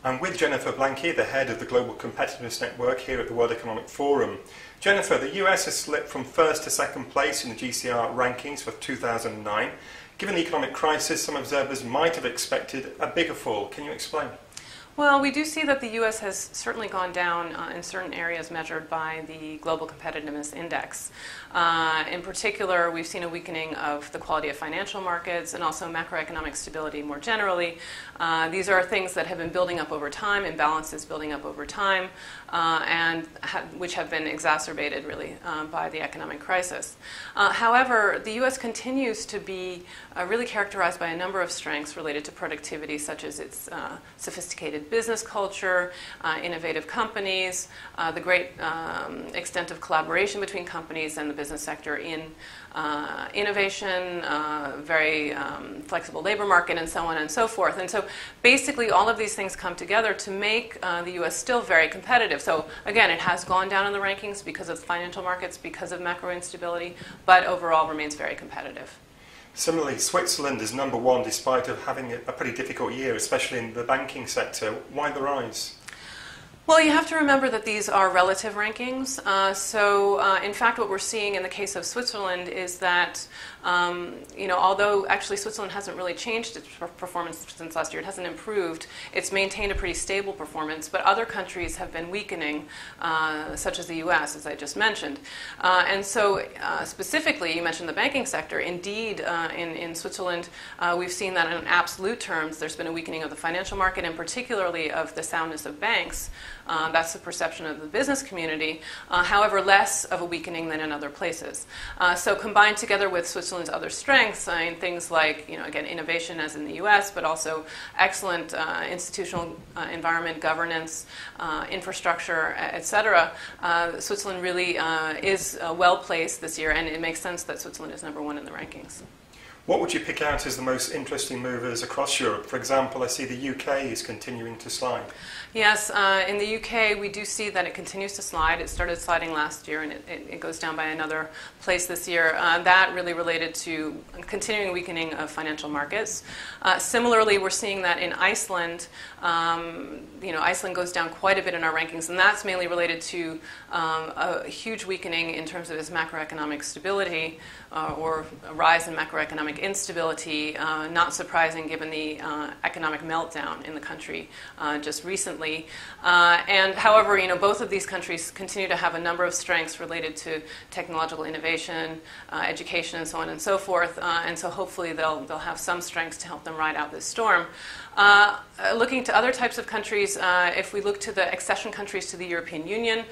I'm with Jennifer Blanky, the head of the Global Competitiveness Network here at the World Economic Forum. Jennifer, the US has slipped from first to second place in the GCR rankings for 2009. Given the economic crisis, some observers might have expected a bigger fall. Can you explain? Well, we do see that the U.S. has certainly gone down in certain areas measured by the Global Competitiveness Index. In particular, we've seen a weakening of the quality of financial markets and also macroeconomic stability more generally. These are things that have been building up over time, imbalances building up over time, and which have been exacerbated really by the economic crisis. However, the U.S. continues to be really characterized by a number of strengths related to productivity, such as its sophisticated business culture, innovative companies, the great extent of collaboration between companies and the business sector in innovation, very flexible labor market, and so on and so forth. And so basically all of these things come together to make the U.S. still very competitive. So again, it has gone down in the rankings because of financial markets, because of macro instability, but overall remains very competitive. Similarly, Switzerland is number one despite of having a pretty difficult year, especially in the banking sector. Why the rise? Well, you have to remember that these are relative rankings. In fact, what we're seeing in the case of Switzerland is that, although actually Switzerland hasn't really changed its performance since last year, it hasn't improved, it's maintained a pretty stable performance, but other countries have been weakening, such as the U.S., as I just mentioned. Specifically, you mentioned the banking sector. Indeed, in Switzerland, we've seen that in absolute terms, there's been a weakening of the financial market, and particularly of the soundness of banks. That's the perception of the business community, however, less of a weakening than in other places. So combined together with Switzerland's other strengths, things like, again, innovation as in the U.S., but also excellent institutional environment, governance, infrastructure, etc., Switzerland really is well-placed this year, and it makes sense that Switzerland is number one in the rankings. What would you pick out as the most interesting movers across Europe? For example, I see the UK is continuing to slide. Yes, in the UK we do see that it continues to slide. It started sliding last year and it goes down by another place this year. That really related to continuing weakening of financial markets. Similarly, we're seeing that in Iceland. Iceland goes down quite a bit in our rankings, and that's mainly related to a huge weakening in terms of its macroeconomic stability or a rise in macroeconomic instability, not surprising given the economic meltdown in the country just recently. However, both of these countries continue to have a number of strengths related to technological innovation, education, and so on and so forth. And so hopefully they'll have some strengths to help them ride out this storm. Looking to other types of countries, if we look to the accession countries to the European Union,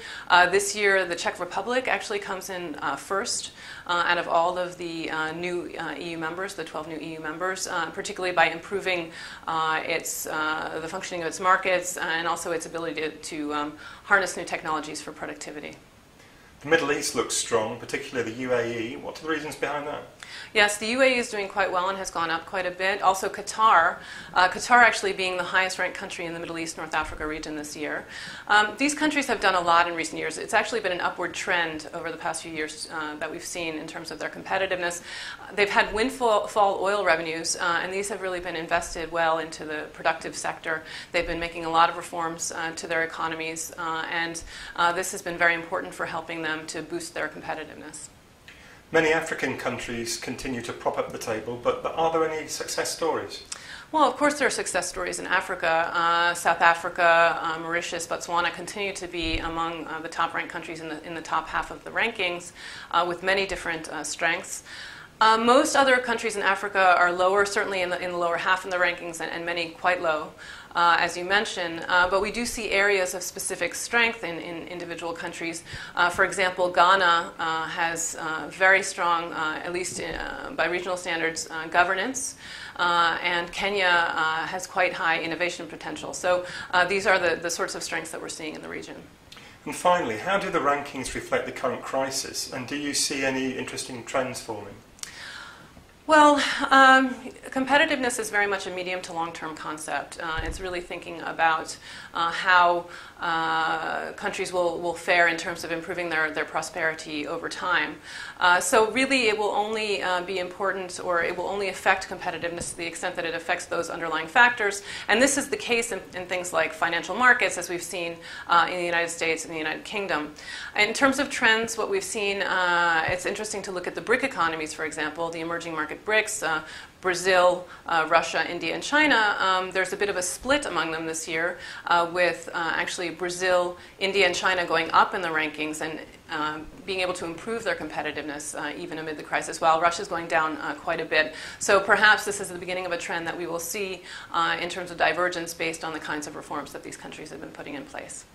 this year the Czech Republic actually comes in first out of all of the new EU members, the 12 new EU members, particularly by improving the functioning of its markets and also its ability to harness new technologies for productivity. The Middle East looks strong, particularly the UAE. What are the reasons behind that? Yes, the UAE is doing quite well and has gone up quite a bit. Also Qatar, Qatar actually being the highest ranked country in the Middle East, North Africa region this year. These countries have done a lot in recent years. It's actually been an upward trend over the past few years that we've seen in terms of their competitiveness. They've had windfall oil revenues, and these have really been invested well into the productive sector. They've been making a lot of reforms to their economies, and this has been very important for helping them to boost their competitiveness. Many African countries continue to prop up the table, but are there any success stories? Well, of course there are success stories in Africa. South Africa, Mauritius, Botswana continue to be among the top-ranked countries in the top half of the rankings with many different strengths. Most other countries in Africa are lower, certainly in the lower half in the rankings, and many quite low, as you mentioned. But we do see areas of specific strength in individual countries. For example, Ghana has very strong, at least by regional standards, governance. And Kenya has quite high innovation potential. So these are the sorts of strengths that we're seeing in the region. And finally, how do the rankings reflect the current crisis? And do you see any interesting trends forming? Well, competitiveness is very much a medium to long-term concept. It's really thinking about how countries will fare in terms of improving their prosperity over time. So really it will only be important, or it will only affect competitiveness to the extent that it affects those underlying factors. And this is the case in things like financial markets, as we've seen in the United States and the United Kingdom. In terms of trends, what we've seen, it's interesting to look at the BRIC economies, for example, the emerging market BRICS, Brazil, Russia, India, and China. There's a bit of a split among them this year, with actually Brazil, India, and China going up in the rankings and being able to improve their competitiveness even amid the crisis, while Russia's going down quite a bit. So perhaps this is the beginning of a trend that we will see in terms of divergence based on the kinds of reforms that these countries have been putting in place.